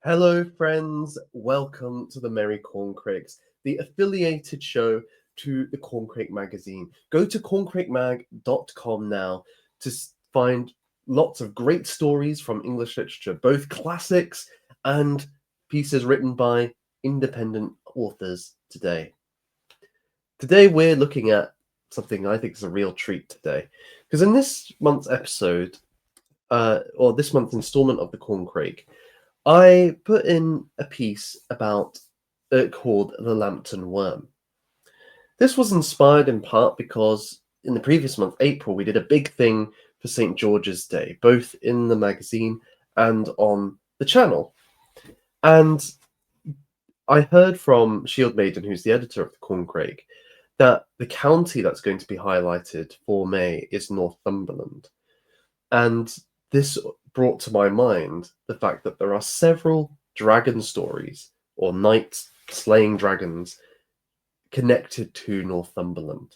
Hello, friends. Welcome to the Merry Corncrakes, the affiliated show to the Corncrake magazine. Go to corncrakemag.com now to find lots of great stories from English literature, both classics and pieces written by independent authors today. Today, we're looking at something I think is a real treat today, because in this month's episode, or this month's installment of the Corncrake, I put in a piece about called the Lambton worm. This was inspired in part because in the previous month, April, we did a big thing for St. George's Day, both in the magazine and on the channel. And I heard from Shield Maiden, who's the editor of the Corncrake, that the county that's going to be highlighted for May is Northumberland. And this brought to my mind the fact that there are several dragon stories or knights slaying dragons connected to Northumberland.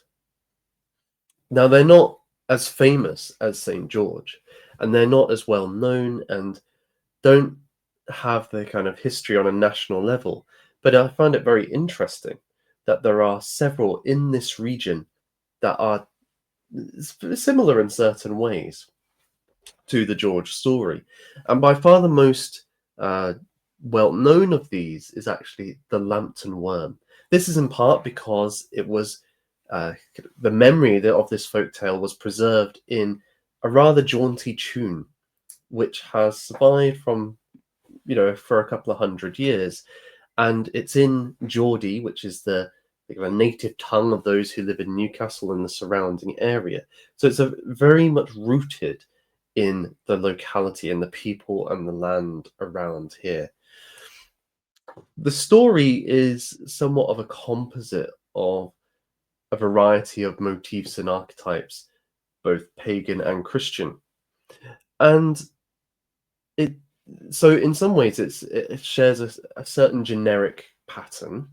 Now, they're not as famous as St. George, and they're not as well known and don't have the kind of history on a national level, but I find it very interesting that there are several in this region that are similar in certain ways to the George story. And by far the most well known of these is actually the Lambton worm. This is in part because it was the memory of this folktale was preserved in a rather jaunty tune, which has survived from, for a couple of hundred years. And it's in Geordie, which is the native tongue of those who live in Newcastle and the surrounding area. So it's a very much rooted in the locality and the people and the land around here. The story is somewhat of a composite of a variety of motifs and archetypes, both pagan and Christian. And so in some ways it shares a certain generic pattern,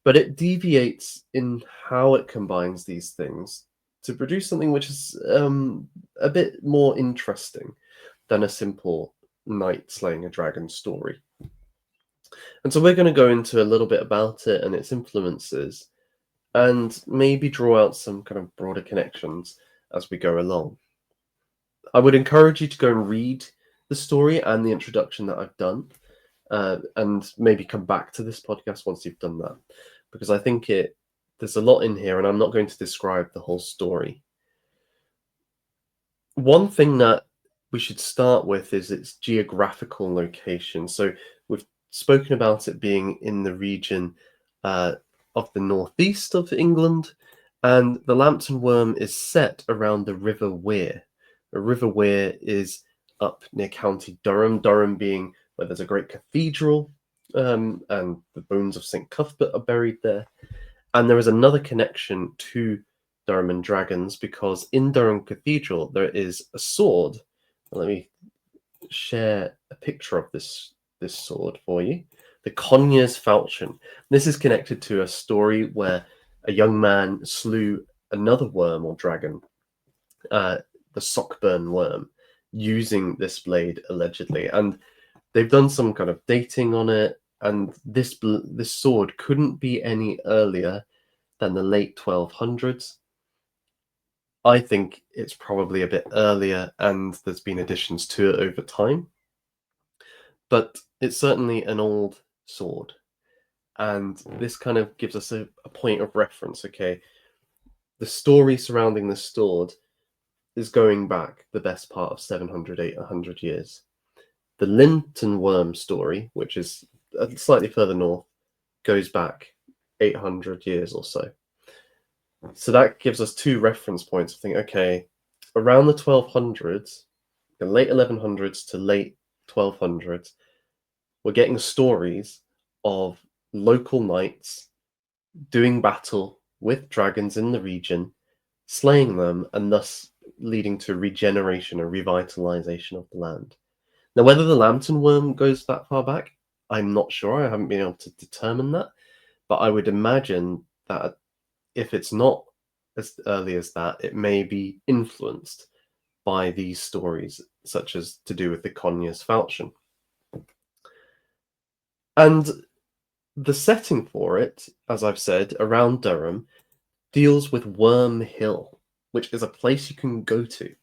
but it deviates in how it combines these things to produce something which is a bit more interesting than a simple knight slaying a dragon story. And so we're going to go into a little bit about it and its influences, and maybe draw out some kind of broader connections as we go along. I would encourage you to go and read the story and the introduction that I've done, and maybe come back to this podcast once you've done that, because I think there's a lot in here, and I'm not going to describe the whole story. One thing that we should start with is its geographical location. So we've spoken about it being in the region of the northeast of England, and the Lambton worm is set around the River Wear. The River Wear is up near County Durham, Durham being where there's a great cathedral, and the bones of St. Cuthbert are buried there. And there is another connection to Durham and dragons, because in Durham Cathedral there is a sword. Let me share a picture of this sword for you. The Conyers falchion. This is connected to a story where a young man slew another worm or dragon, the Sockburn worm, using this blade allegedly. And they've done some kind of dating on it, and this sword couldn't be any earlier than the late 1200s. I think it's probably a bit earlier, and there's been additions to it over time. But it's certainly an old sword. And this kind of gives us a point of reference, okay? The story surrounding the sword is going back the best part of 700, 800 years. The Lambton worm story, which is slightly further north, goes back 800 years or so. So that gives us two reference points of thinking, okay, around the 1200s, the late 1100s to late 1200s, we're getting stories of local knights doing battle with dragons in the region, slaying them, and thus leading to regeneration or revitalization of the land. Now, whether the Lambton worm goes that far back, I'm not sure. I haven't been able to determine that. But I would imagine that if it's not as early as that, it may be influenced by these stories, such as to do with the Conyers falchion. And the setting for it, as I've said, around Durham, deals with Worm Hill, which is a place you can go to.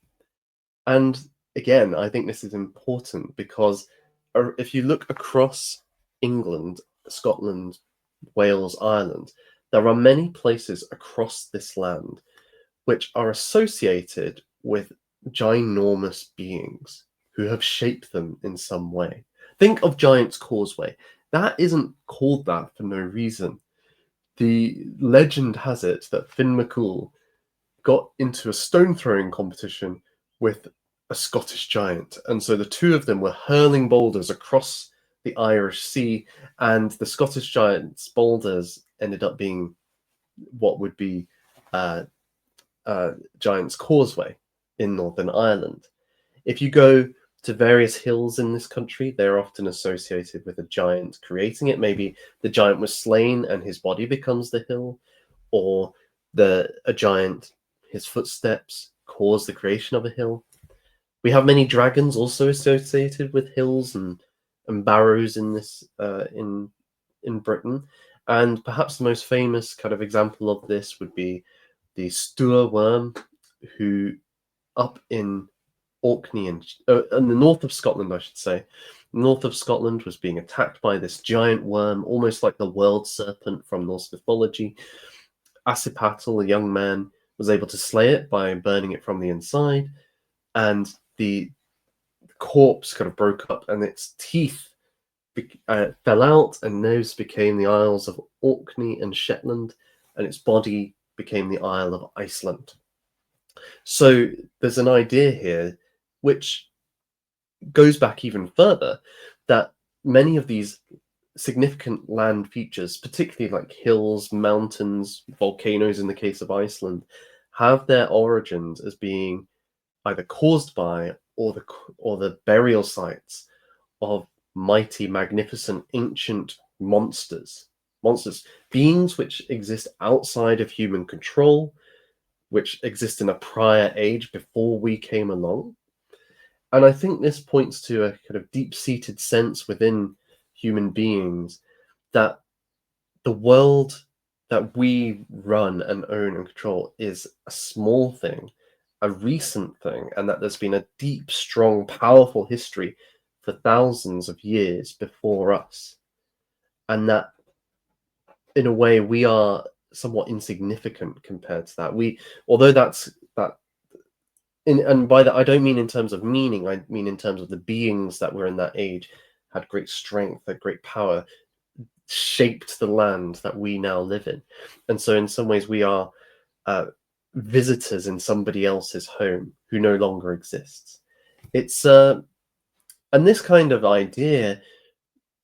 And again, I think this is important because if you look across England, Scotland, Wales, Ireland, there are many places across this land which are associated with ginormous beings who have shaped them in some way. Think of Giant's Causeway. That isn't called that for no reason. The legend has it that Finn McCool got into a stone throwing competition with a Scottish giant. And so the two of them were hurling boulders across the Irish Sea, and the Scottish giant's boulders ended up being what would be uh, Giant's Causeway in Northern Ireland. If you go to various hills in this country, they're often associated with a giant creating it. Maybe the giant was slain and his body becomes the hill, or a giant, his footsteps cause the creation of a hill. We have many dragons also associated with hills and barrows in this in Britain, and perhaps the most famous kind of example of this would be the Stour worm, who up in Orkney and in the north of Scotland, I should say, north of Scotland, was being attacked by this giant worm, almost like the world serpent from Norse mythology. Asipatl, a young man, was able to slay it by burning it from the inside, and the corpse kind of broke up, and its teeth fell out, and those became the Isles of Orkney and Shetland, and its body became the Isle of Iceland. So there's an idea here which goes back even further, that many of these significant land features, particularly like hills, mountains, volcanoes in the case of Iceland, have their origins as being either caused by or the burial sites of mighty, magnificent, ancient monsters, beings which exist outside of human control, which exist in a prior age before we came along. And I think this points to a kind of deep-seated sense within human beings that the world that we run and own and control is a small thing, a recent thing, and that there's been a deep, strong, powerful history for thousands of years before us. And that, in a way, we are somewhat insignificant compared to that. Although that's that, and by that I don't mean in terms of meaning. I mean in terms of the beings that were in that age had great strength, had great power, shaped the land that we now live in, and so in some ways we are visitors in somebody else's home who no longer exists. It's and this kind of idea,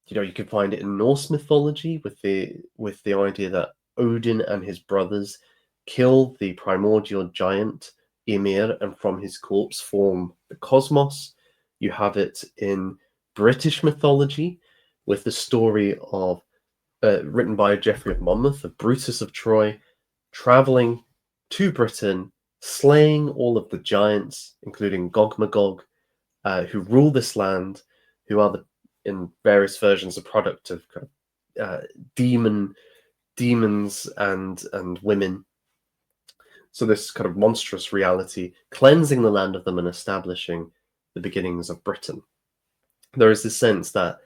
you can find it in Norse mythology with the idea that Odin and his brothers kill the primordial giant Ymir, and from his corpse form the cosmos. You have it in British mythology with the story of written by Geoffrey of Monmouth, of Brutus of Troy, traveling to Britain, slaying all of the giants, including Gog Magog, who rule this land, who are in various versions a product of demons and women. So this kind of monstrous reality, cleansing the land of them and establishing the beginnings of Britain. There is this sense that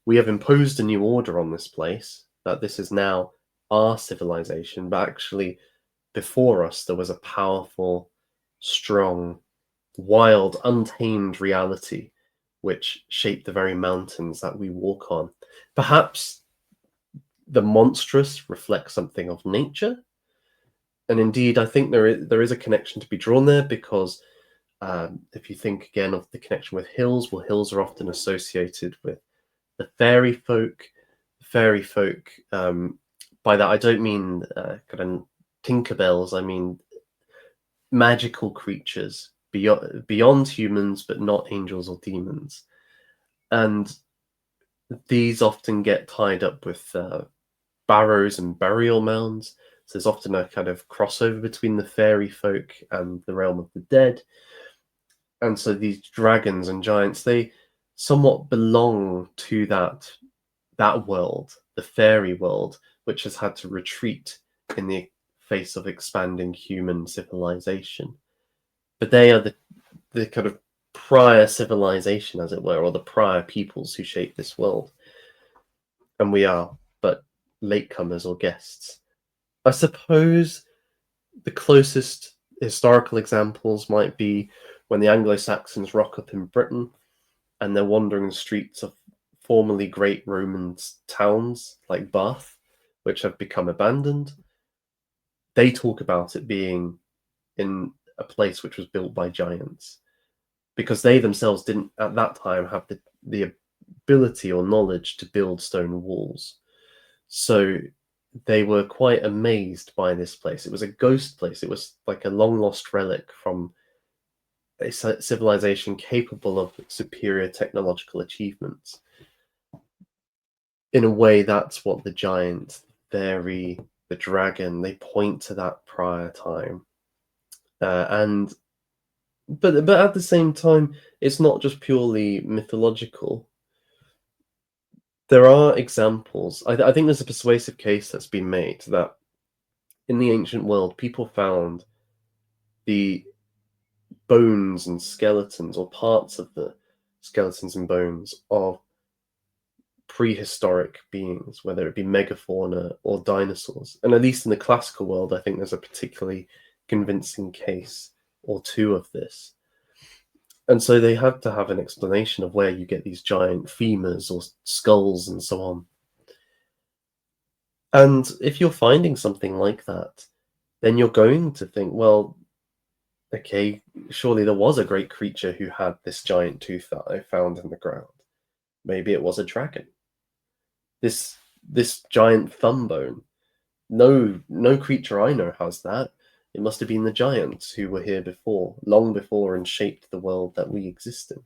we have imposed a new order on this place, that this is now our civilization, but actually before us there was a powerful, strong, wild, untamed reality which shaped the very mountains that we walk on. Perhaps the monstrous reflects something of nature, and indeed I think there is a connection to be drawn there, because if you think again of the connection with hills, well, hills are often associated with the fairy folk. Fairy folk, by that I don't mean kind of Tinkerbells. I mean magical creatures beyond humans, but not angels or demons. And these often get tied up with barrows and burial mounds. So there's often a kind of crossover between the fairy folk and the realm of the dead. And so these dragons and giants, they somewhat belong to that that world, the fairy world, which has had to retreat in the face of expanding human civilization. But they are the kind of prior civilization, as it were, or the prior peoples who shaped this world. And we are but latecomers or guests. I suppose the closest historical examples might be when the Anglo-Saxons rock up in Britain and they're wandering the streets of formerly great Roman towns like Bath, which have become abandoned. They talk about it being in a place which was built by giants, because they themselves didn't at that time have the ability or knowledge to build stone walls. So they were quite amazed by this place. It was a ghost place. It was like a long lost relic from a civilization capable of superior technological achievements. In a way, that's what the giant, fairy, the dragon, they point to that prior time. But at the same time, it's not just purely mythological. There are examples. I think there's a persuasive case that's been made that in the ancient world, people found the bones and skeletons, or parts of the skeletons and bones of prehistoric beings, whether it be megafauna or dinosaurs. And at least in the classical world, I think there's a particularly convincing case or two of this. And so they had to have an explanation of where you get these giant femurs or skulls and so on. And if you're finding something like that, then you're going to think, well, okay, surely there was a great creature who had this giant tooth that I found in the ground. Maybe it was a dragon. This giant thumb bone. No creature I know has that. It must have been the giants who were here before, long before, and shaped the world that we exist in.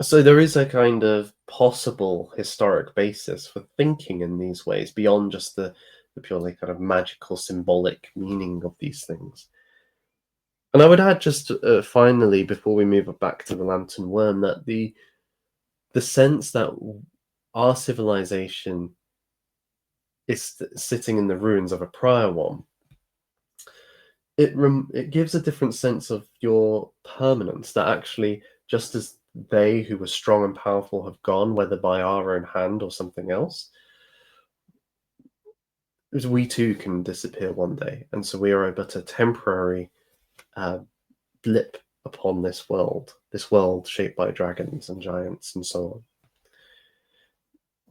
So there is a kind of possible historic basis for thinking in these ways, beyond just the purely kind of magical, symbolic meaning of these things. And I would add just finally, before we move back to the Lambton worm, that the sense that our civilization is sitting in the ruins of a prior one, it gives a different sense of your permanence, that actually, just as they who were strong and powerful have gone, whether by our own hand or something else, we too can disappear one day. And so we are but a temporary blip upon this world shaped by dragons and giants and so on.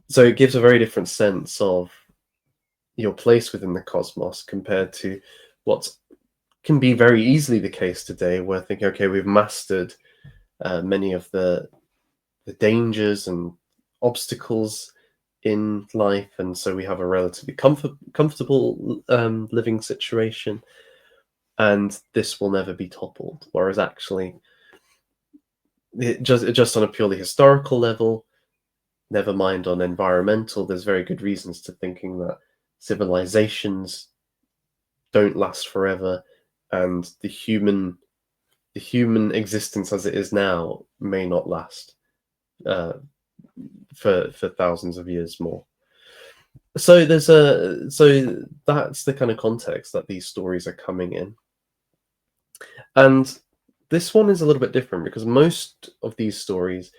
So it gives a very different sense of your place within the cosmos compared to what can be very easily the case today, where thinking, okay, we've mastered many of the dangers and obstacles in life, and so we have a relatively comfortable living situation, and this will never be toppled. Whereas actually, just on a purely historical level, never mind on environmental, there's very good reasons to thinking that civilizations don't last forever, and the human existence as it is now may not last for thousands of years more. So that's the kind of context that these stories are coming in. And this one is a little bit different, because most of these stories,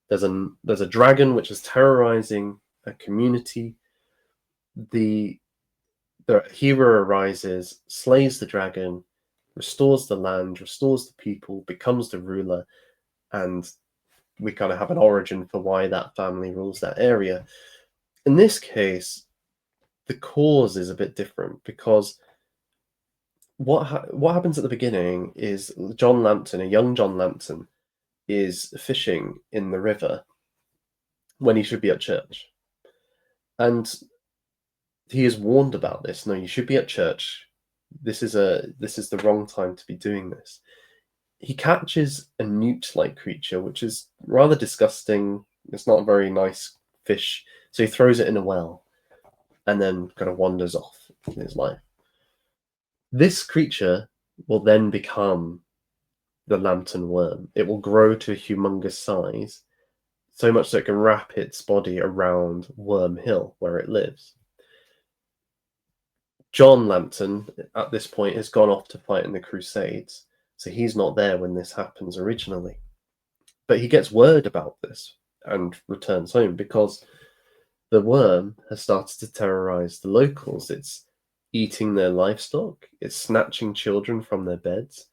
there's a dragon which is terrorizing a community. The hero arises, slays the dragon, restores the land, restores the people, becomes the ruler, and we kind of have an origin for why that family rules that area. In this case, the cause is a bit different, because what happens at the beginning is John Lambton, a young John Lambton, is fishing in the river when he should be at church. And he is warned about this. No, you should be at church. This is the wrong time to be doing this. He catches a newt-like creature, which is rather disgusting. It's not a very nice fish. So he throws it in a well and then kind of wanders off in his life. This creature will then become the Lambton worm. It will grow to a humongous size so much so it can wrap its body around Worm Hill, where it lives. John Lambton, at this point, has gone off to fight in the Crusades, so he's not there when this happens originally. But he gets word about this and returns home because the worm has started to terrorize the locals. It's eating their livestock, it's snatching children from their beds,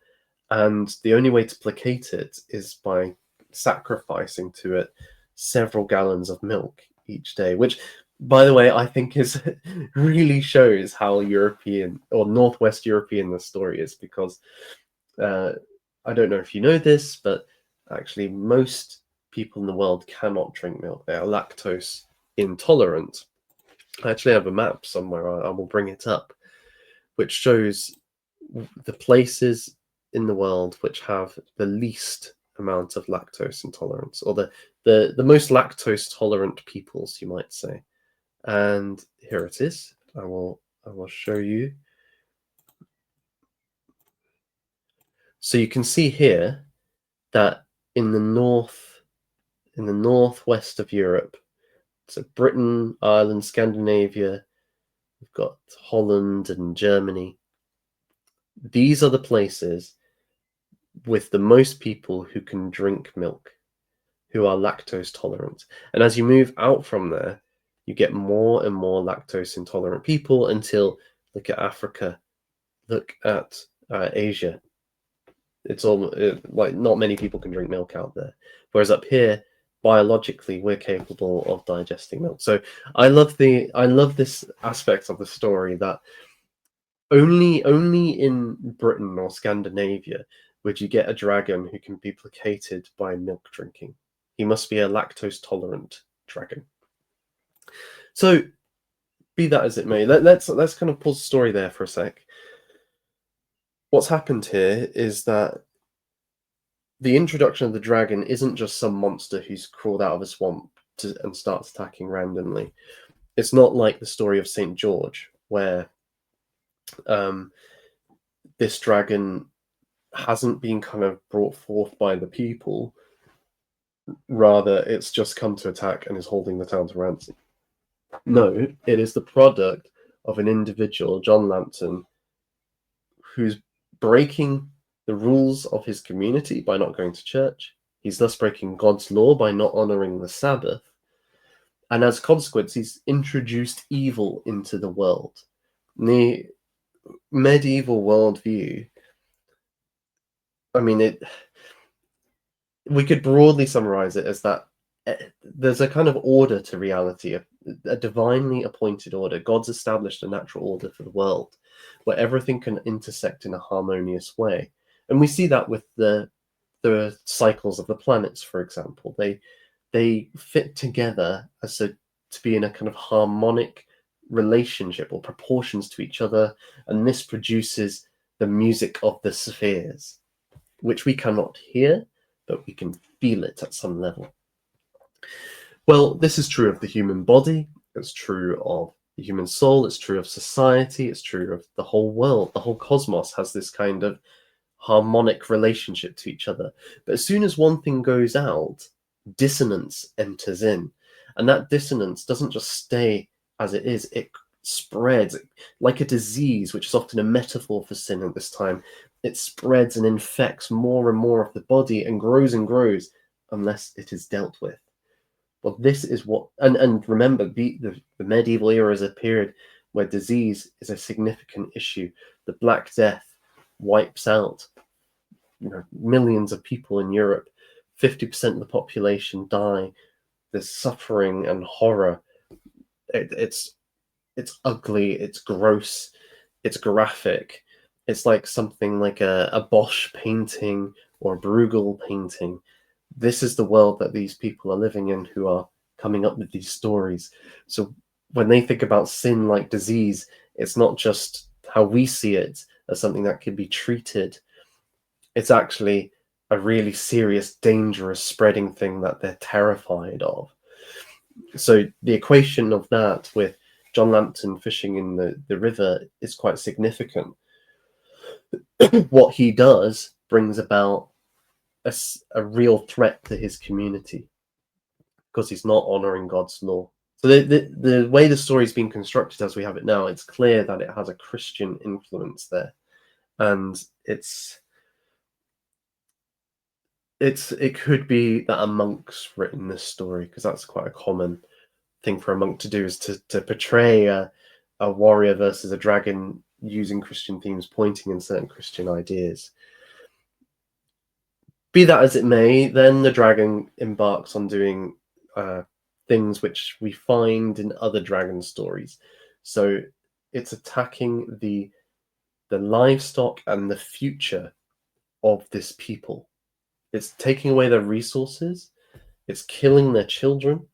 and the only way to placate it is by sacrificing to it several gallons of milk each day, which, by the way, I think is really shows how European or Northwest European the story is, because I don't know if you know this, but actually most people in the world cannot drink milk. They are lactose intolerant. I actually have a map somewhere, I will bring it up, which shows the places in the world which have the least amount of lactose intolerance, or the most lactose tolerant peoples, you might say. And here it is. I will show you. So you can see here that in the northwest of Europe, so Britain, Ireland, Scandinavia, we've got Holland and Germany. These are the places with the most people who can drink milk, who are lactose tolerant. And as you move out from there, you get more and more lactose intolerant people until, look at Africa, look at Asia. It's all like not many people can drink milk out there. Whereas up here, biologically, we're capable of digesting milk. So I love this aspect of the story, that only in Britain or Scandinavia would you get a dragon who can be placated by milk drinking. He must be a lactose tolerant dragon. So be that as it may, let's kind of pause the story there for a sec. What's happened here is that the introduction of the dragon isn't just some monster who's crawled out of a swamp and starts attacking randomly. It's not like the story of St. George, where this dragon hasn't been kind of brought forth by the people. Rather, it's just come to attack and is holding the town to ransom. No, it is the product of an individual, John Lambton, who's breaking the rules of his community by not going to church. He's thus breaking God's law by not honoring the Sabbath. And as a consequence, he's introduced evil into the world. The medieval worldview, I mean, we could broadly summarize it as that there's a kind of order to reality, a divinely appointed order. God's established a natural order for the world where everything can intersect in a harmonious way. And we see that with the cycles of the planets, for example. They fit together to be in a kind of harmonic relationship or proportions to each other, and this produces the music of the spheres, which we cannot hear, but we can feel it at some level. Well, this is true of the human body, it's true of the human soul, it's true of society, it's true of the whole world. The whole cosmos has this kind of harmonic relationship to each other. But as soon as one thing goes out, dissonance enters in. And that dissonance doesn't just stay as it is, it spreads like a disease, which is often a metaphor for sin at this time. It spreads and infects more and more of the body and grows unless it is dealt with. Well, this is what, and remember, the medieval era is a period where disease is a significant issue. The Black Death wipes out, millions of people in Europe. 50% of the population die. There's suffering and horror. It's ugly. It's gross. It's graphic. It's like something like a Bosch painting or a Bruegel painting. This is the world that these people are living in who are coming up with these stories. So when they think about sin like disease, it's not just how we see it as something that can be treated. It's actually a really serious, dangerous, spreading thing that they're terrified of. So the equation of that with John Lambton fishing in the river is quite significant. What he does brings about a real threat to his community. because he's not honoring God's law. So the way the story's been constructed as we have it now, it's clear that it has a Christian influence there, and it could be that a monk's written this story, because that's quite a common thing for a monk to do, is to portray a warrior versus a dragon using Christian themes, pointing in certain Christian ideas. Be that as it may, then the dragon embarks on doing things which we find in other dragon stories. So it's attacking the livestock and the future of this people. It's taking away their resources. It's killing their children.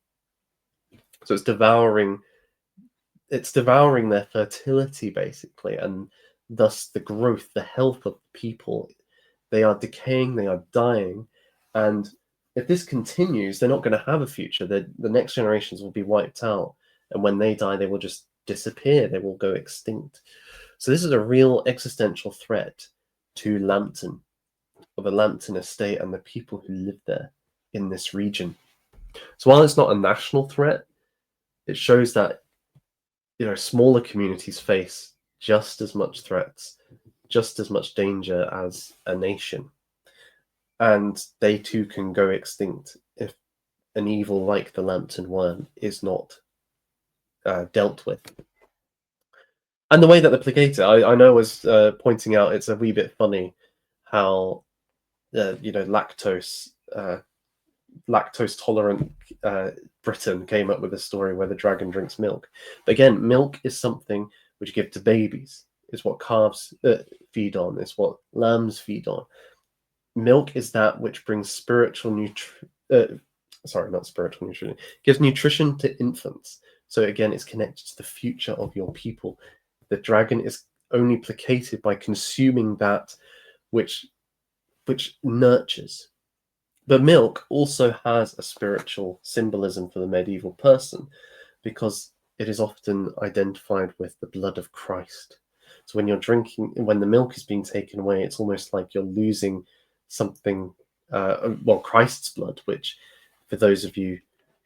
So it's devouring their fertility, basically, and thus the growth, the health of people. They are decaying, they are dying, and if this continues, they're not going to have a future. The next generations will be wiped out, and when they die, they will just disappear. They will go extinct. So this is a real existential threat to Lambton, or the Lambton estate, and the people who live there in this region. So while it's not a national threat, it shows that, you know, smaller communities face just as much threats, just as much danger as a nation. And they too can go extinct if an evil like the Lambton worm is not dealt with. And the way that they placate it, I know, was pointing out, it's a wee bit funny how, you know, lactose tolerant Britain came up with a story where the dragon drinks milk. But again, milk is something which you give to babies. It's what calves feed on. It's what lambs feed on. Milk is that which brings gives nutrition to infants. So again, it's connected to the future of your people. The dragon is only placated by consuming that which nurtures. But milk also has a spiritual symbolism for the medieval person, because it is often identified with the blood of Christ. So when you're drinking, when the milk is being taken away, it's almost like you're losing something, Christ's blood, which, for those of you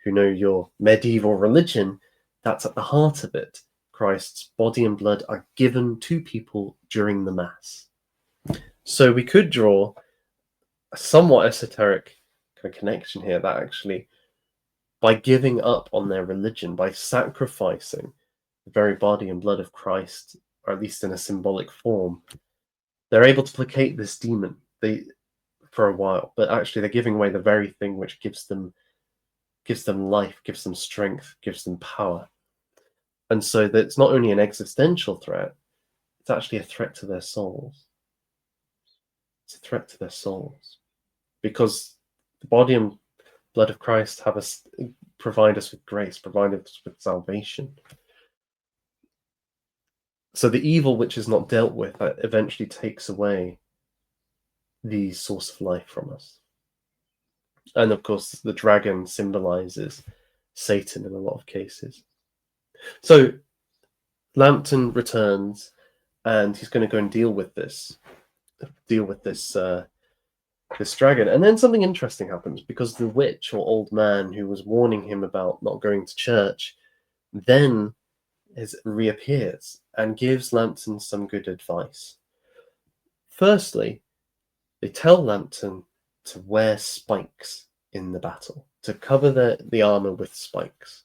who know your medieval religion, that's at the heart of it. Christ's body and blood are given to people during the Mass. So we could draw a somewhat esoteric kind of connection here, that actually, by giving up on their religion, by sacrificing the very body and blood of Christ, or at least in a symbolic form, they're able to placate this demon for a while, but actually they're giving away the very thing which gives them life, gives them strength, gives them power. And so that it's not only an existential threat, it's actually a threat to their souls. It's a threat to their souls, because the body and blood of Christ provide us with grace, provide us with salvation. So the evil which is not dealt with eventually takes away the source of life from us. And of course, the dragon symbolizes Satan in a lot of cases. So Lambton returns, and he's going to go and deal with this dragon. And then something interesting happens, because the witch or old man who was warning him about not going to church then reappears and gives Lambton some good advice. Firstly, they tell Lambton to wear spikes in the battle, to cover the armor with spikes.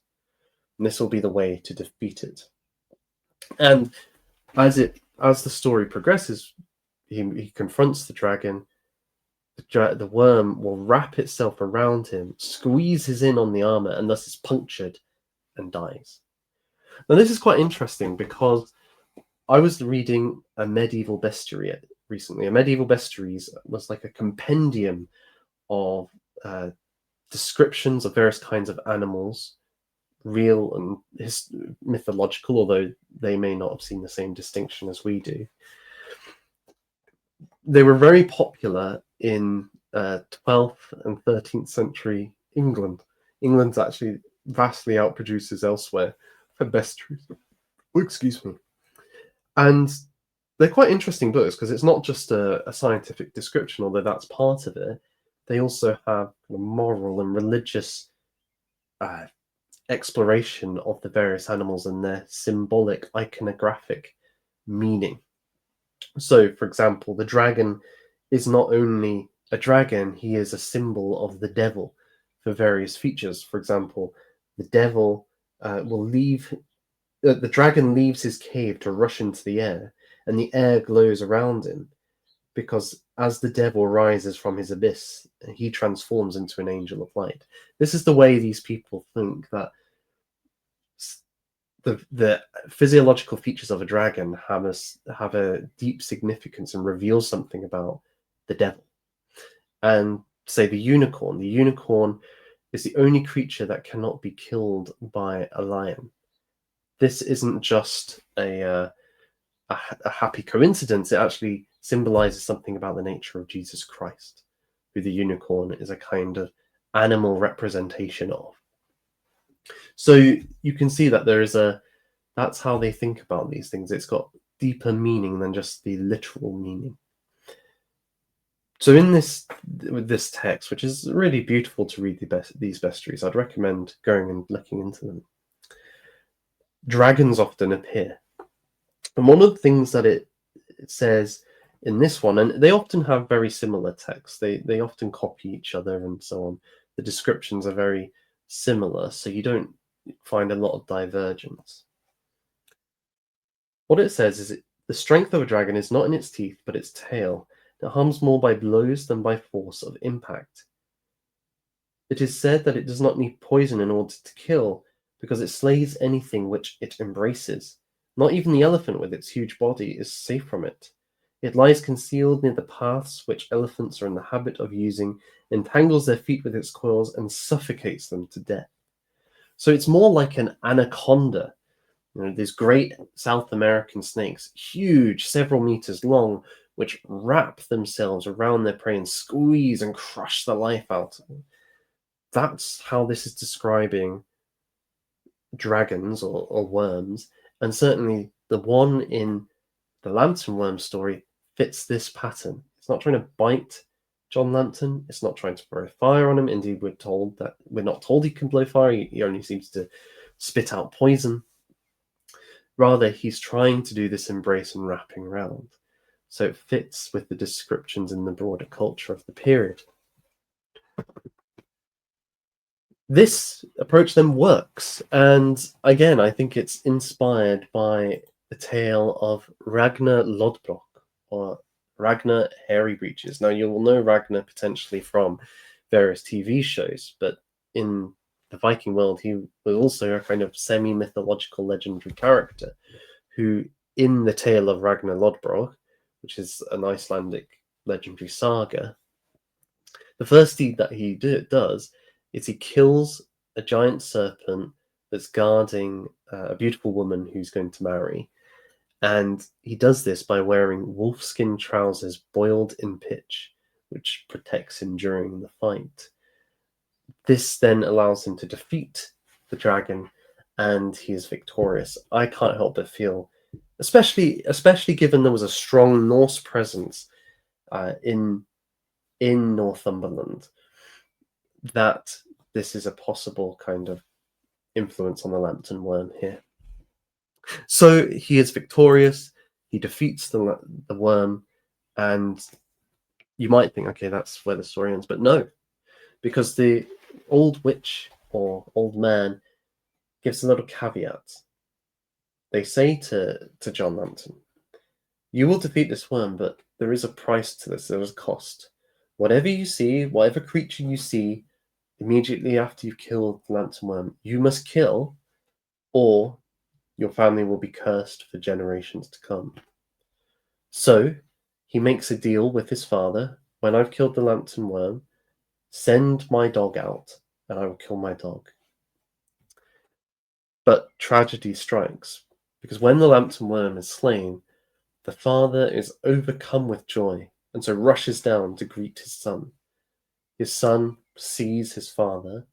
And this will be the way to defeat it. And as the story progresses, he confronts the dragon. The worm will wrap itself around him, squeezes in on the armor, and thus is punctured and dies. Now, this is quite interesting, because I was reading a medieval bestiary recently. A medieval bestiary was like a compendium of descriptions of various kinds of animals, real and mythological, although they may not have seen the same distinction as we do. They were very popular in 12th and 13th century England. England actually vastly outproduces elsewhere for bestiaries. Oh, excuse me. And they're quite interesting books, because it's not just a scientific description, although that's part of it. They also have moral and religious uh, exploration of the various animals and their symbolic iconographic meaning. So, for example, the dragon is not only a dragon, he is a symbol of the devil for various features. For example, the devil will leave, the dragon leaves his cave to rush into the air, and the air glows around him because as the devil rises from his abyss, he transforms into an angel of light. This is the way these people think that the physiological features of a dragon have a deep significance and reveal something about the devil. And say the unicorn is the only creature that cannot be killed by a lion. This isn't just a happy coincidence. It actually symbolizes something about the nature of Jesus Christ, who the unicorn is a kind of animal representation of. So you can see that that's how they think about these things. It's got deeper meaning than just the literal meaning. So with this text, which is really beautiful to read these bestiaries, I'd recommend going and looking into them. Dragons often appear. And one of the things that it says in this one, and they often have very similar texts, they often copy each other and so on. The descriptions are very similar, so you don't find a lot of divergence. What it says is the strength of a dragon is not in its teeth, but its tail. It harms more by blows than by force of impact. It is said that it does not need poison in order to kill, because it slays anything which it embraces. Not even the elephant with its huge body is safe from it. It lies concealed near the paths which elephants are in the habit of using, entangles their feet with its coils, and suffocates them to death. So it's more like an anaconda. These great South American snakes, huge, several meters long, which wrap themselves around their prey and squeeze and crush the life out of them. That's how this is describing dragons or worms, and certainly the one in the Lambton worm story fits this pattern. It's not trying to bite John Lambton. It's not trying to blow fire on him. Indeed, we're not told he can blow fire. He only seems to spit out poison. Rather, he's trying to do this embrace and wrapping around. So it fits with the descriptions in the broader culture of the period. This approach then works. And again, I think it's inspired by the tale of Ragnar Lodbrok, or Ragnar Hairy Breeches. Now, you will know Ragnar potentially from various TV shows, but in the Viking world, he was also a kind of semi-mythological legendary character who, in the tale of Ragnar Lodbrok, which is an Icelandic legendary saga, the first deed that he does is he kills a giant serpent that's guarding a beautiful woman who's going to marry. And he does this by wearing wolfskin trousers boiled in pitch, which protects him during the fight. This then allows him to defeat the dragon, and he is victorious. I can't help but feel, especially given there was a strong Norse presence in Northumberland, that this is a possible kind of influence on the Lambton worm here. So he is victorious. He defeats the worm, and you might think, okay, that's where the story ends, but no, because the old witch or old man gives a little caveat. They say to John Lambton, you will defeat this worm, but there is a price to this. There is a cost. Whatever you see, whatever creature you see, immediately after you've killed the Lambton worm, you must kill, or your family will be cursed for generations to come. So he makes a deal with his father. When I've killed the Lambton worm, send my dog out, and I will kill my dog. But tragedy strikes, because when the Lambton worm is slain, the father is overcome with joy, and so rushes down to greet his son. His son sees his father,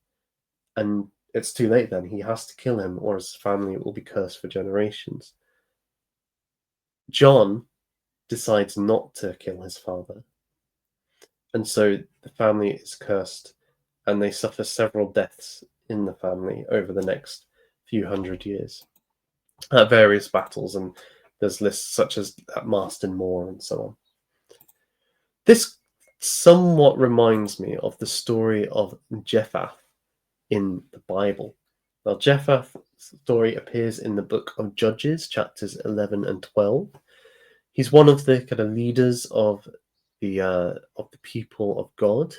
and it's too late then. He has to kill him, or his family will be cursed for generations. John decides not to kill his father, and so the family is cursed, and they suffer several deaths in the family over the next few hundred years at various battles, and there's lists such as at Marston Moor and so on. This somewhat reminds me of the story of Jephthah in the Bible. Now, Jephthah's story appears in the book of Judges, chapters 11 and 12. He's one of the kind of leaders of the people of God.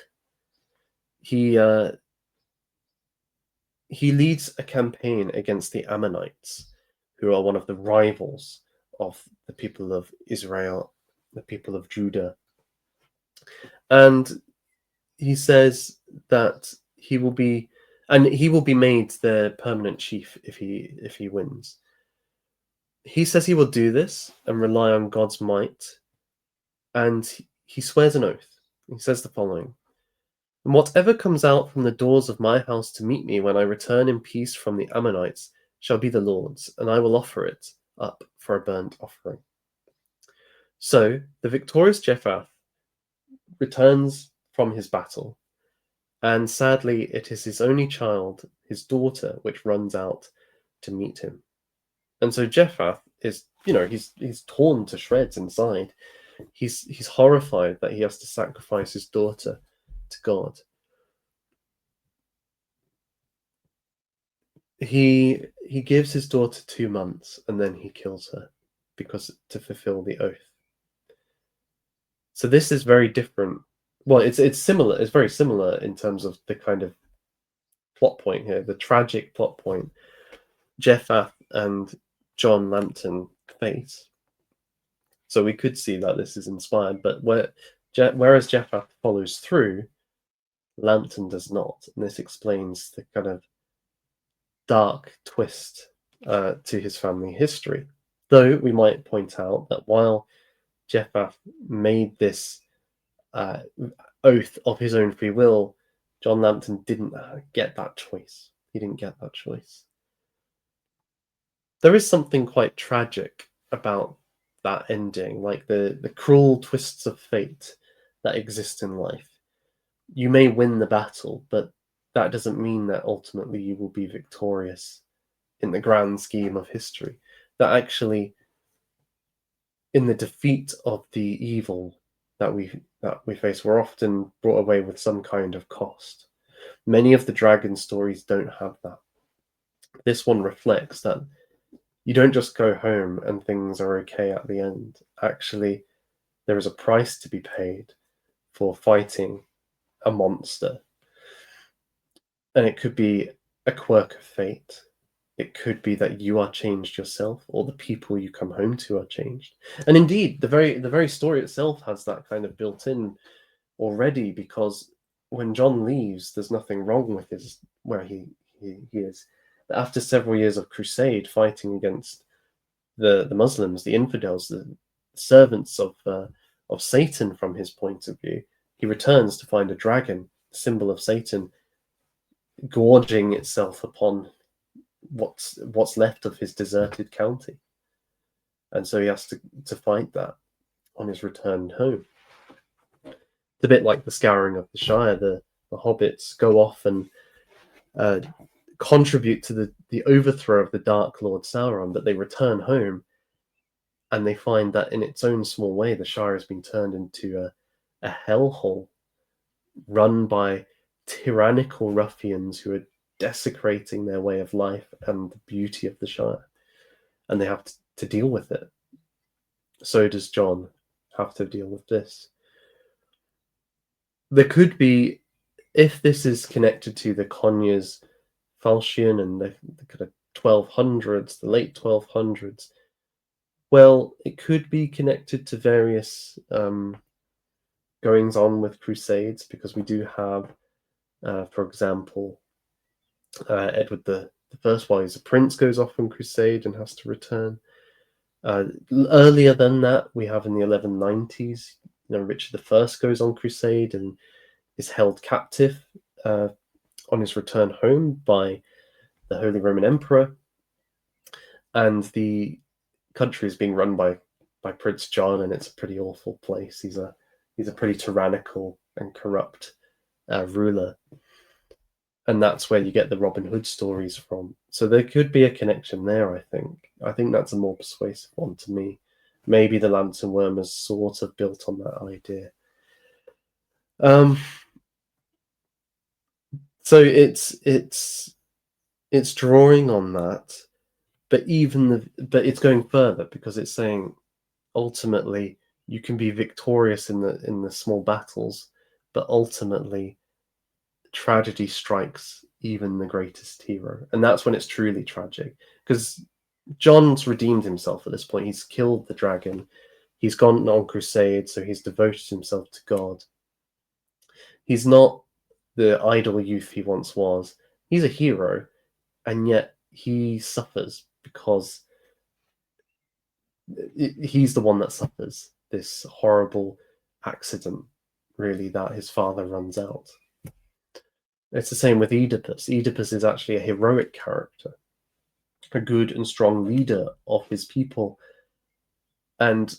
He leads a campaign against the Ammonites, who are one of the rivals of the people of Israel, the people of Judah. And he says that he will be made the permanent chief if he wins. He says he will do this and rely on God's might, and he swears an oath. He says the following: "And whatever comes out from the doors of my house to meet me when I return in peace from the Ammonites shall be the Lord's, and I will offer it up for a burnt offering." So the victorious Jephthah returns from his battle, and sadly it is his only child, his daughter, which runs out to meet him. And so Jephthah is, he's torn to shreds inside. He's horrified that he has to sacrifice his daughter to God. He gives his daughter 2 months and then he kills her because to fulfill the oath. So this is very different. Well, it's similar. It's very similar in terms of the kind of plot point here, the tragic plot point Jephthah and John Lambton face. So we could see that this is inspired, but whereas Jephthah follows through, Lambton does not, and this explains the kind of dark twist to his family history. Though we might point out that while Jephthah made this oath of his own free will, John Lambton didn't get that choice. He didn't get that choice. There is something quite tragic about that ending, like the cruel twists of fate that exist in life. You may win the battle, but that doesn't mean that ultimately you will be victorious in the grand scheme of history. That actually, in the defeat of the evil that we face, we're often brought away with some kind of cost. Many of the dragon stories don't have that. This one reflects that you don't just go home and things are okay at the end. Actually, there is a price to be paid for fighting a monster. And it could be a quirk of fate. It could be that you are changed yourself, or the people you come home to are changed. And indeed, the very story itself has that kind of built in already, because when John leaves, there's nothing wrong with where he is. But after several years of crusade fighting against the Muslims, the infidels, the servants of Satan from his point of view, he returns to find a dragon, symbol of Satan, gorging itself upon what's left of his deserted county. And so he has to fight that on his return home. It's a bit like the Scouring of the Shire. The hobbits go off and contribute to the overthrow of the Dark Lord Sauron, but they return home and they find that in its own small way, the Shire has been turned into a hellhole run by tyrannical ruffians who are desecrating their way of life and the beauty of the Shire. And they have to deal with it. So does John have to deal with this. There could be, if this is connected to the Conyers falchion and the kind of 1200s, the late 1200s, well, it could be connected to various goings on with crusades, because we do have, for example, Edward the First, while he's a prince, goes off on crusade and has to return. Earlier than that, we have in the 1190s, Richard I goes on crusade and is held captive on his return home by the Holy Roman Emperor, and the country is being run by Prince John, and it's a pretty awful place. He's a pretty tyrannical and corrupt ruler. And that's where you get the Robin Hood stories from. So there could be a connection there, I think. I think that's a more persuasive one to me. Maybe the Lambton worm is sort of built on that idea. So it's drawing on that, but but it's going further, because it's saying ultimately you can be victorious in the small battles, but ultimately tragedy strikes even the greatest hero, and that's when it's truly tragic. Because John's redeemed himself at this point. He's killed the dragon. He's gone on crusade, so he's devoted himself to God. He's not the idle youth he once was. He's a hero, and yet he suffers because he's the one that suffers this horrible accident, really, that his father runs out. It's the same with Oedipus. Oedipus is actually a heroic character, a good and strong leader of his people. And,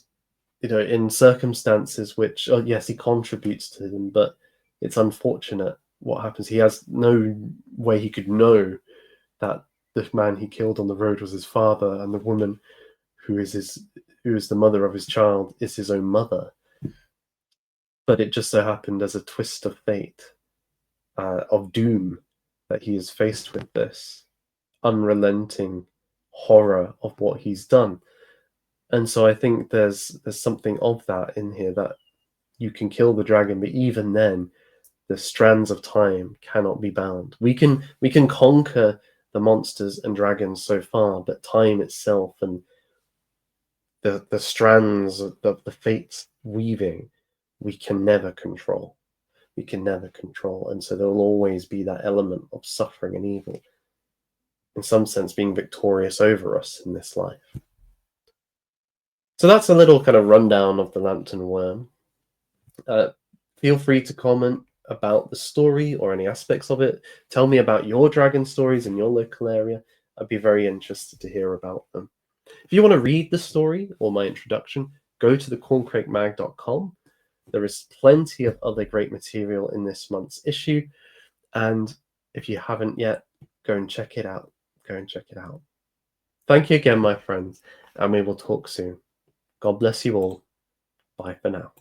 in circumstances which, oh, yes, he contributes to them, but it's unfortunate what happens. He has no way he could know that the man he killed on the road was his father, and the woman who is the mother of his child is his own mother. But it just so happened, as a twist of fate, of doom, that he is faced with this unrelenting horror of what he's done. And so I think there's something of that in here, that you can kill the dragon, but even then the strands of time cannot be bound. We can conquer the monsters and dragons so far, but time itself and the strands of the fates weaving, we can never control. We can never control. And so there will always be that element of suffering and evil, in some sense being victorious over us in this life. So that's a little kind of rundown of the Lambton worm. Feel free to comment about the story or any aspects of it. Tell me about your dragon stories in your local area. I'd be very interested to hear about them. If you want to read the story or my introduction, go to thecorncrakemag.com. There is plenty of other great material in this month's issue. And if you haven't yet, go and check it out. Go and check it out. Thank you again, my friends, and we will talk soon. God bless you all. Bye for now.